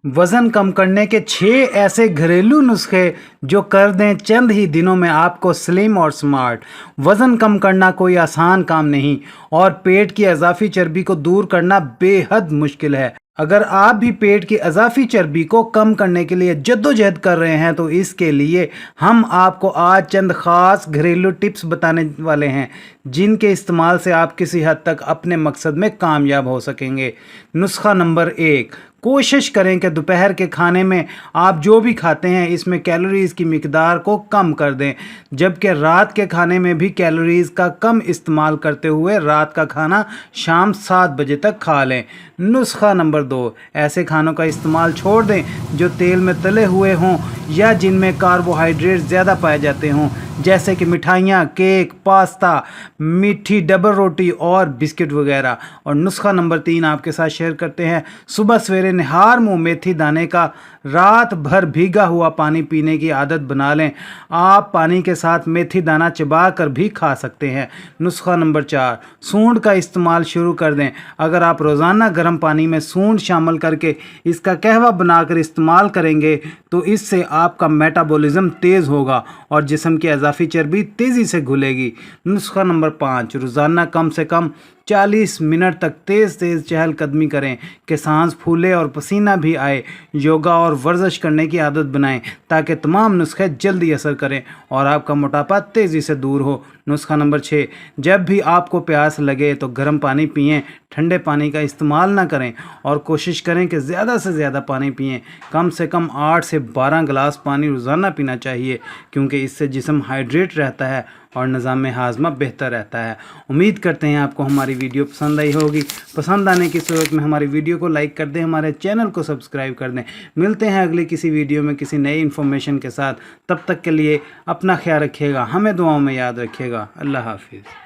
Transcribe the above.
वज़न कम करने के 6 ऐसे घरेलू नुस्खे जो कर दें चंद ही दिनों में आपको स्लिम और स्मार्ट। वज़न कम करना कोई आसान काम नहीं और पेट की इजाफी चर्बी को दूर करना बेहद मुश्किल है। अगर आप भी पेट की इजाफी चर्बी को कम करने के लिए जद्दोजहद कर रहे हैं तो इसके लिए हम आपको आज चंद ख़ास घरेलू टिप्स बताने वाले हैं जिनके इस्तेमाल से आप किसी हद तक अपने मकसद में कामयाब हो सकेंगे। नुस्खा नंबर 1, कोशिश करें कि दोपहर के खाने में आप जो भी खाते हैं इसमें कैलोरीज़ की मिकदार को कम कर दें, जबकि रात के खाने में भी कैलोरीज़ का कम इस्तेमाल करते हुए रात का खाना शाम 7 बजे तक खा लें। नुस्खा नंबर 2, ऐसे खानों का इस्तेमाल छोड़ दें जो तेल में तले हुए हों या जिनमें कार्बोहाइड्रेट ज़्यादा पाए जाते हों, जैसे कि मिठाइयाँ, केक, पास्ता, मीठी डबल रोटी और बिस्किट वगैरह। और नुस्खा नंबर 3 आपके साथ शेयर करते हैं। सुबह सवेरे निहार मुँह मेथी दाने का रात भर भीगा हुआ पानी पीने की आदत बना लें। आप पानी के साथ मेथी दाना चबा कर भी खा सकते हैं। नुस्खा नंबर 4, सूंड का इस्तेमाल शुरू कर दें। अगर आप रोज़ाना गर्म पानी में सूंड शामिल करके इसका कहवा बनाकर इस्तेमाल करेंगे तो इससे आपका मेटाबॉलिज्म तेज़ होगा और जिस्म की इजाफी चर्बी तेज़ी से घुलेगी। नुस्खा नंबर 5, रोज़ाना कम से कम 40 मिनट तक तेज़ चहलकदमी करें कि सांस फूले और पसीना भी आए। योगा और वर्जिश करने की आदत बनाएं ताकि तमाम नुस्खे जल्दी असर करें और आपका मोटापा तेज़ी से दूर हो। नुस्खा नंबर 6, जब भी आपको प्यास लगे तो गर्म पानी पिएं, ठंडे पानी का इस्तेमाल ना करें और कोशिश करें कि ज़्यादा से ज़्यादा पानी पिएं। कम से कम 8 से 12 गिलास पानी रोज़ाना पीना चाहिए क्योंकि इससे जिस्म हाइड्रेट रहता है और निज़ाम हाज़मा बेहतर रहता है। उम्मीद करते हैं आपको हमारी वीडियो पसंद आई होगी। पसंद आने की सूरत में हमारी वीडियो को लाइक कर दें, हमारे चैनल को सब्सक्राइब कर दें। मिलते हैं अगली किसी वीडियो में किसी नई इन्फॉर्मेशन के साथ। तब तक के लिए अपना ख्याल रखिएगा, हमें दुआओं में याद रखिएगा। अल्लाह हाफिज़।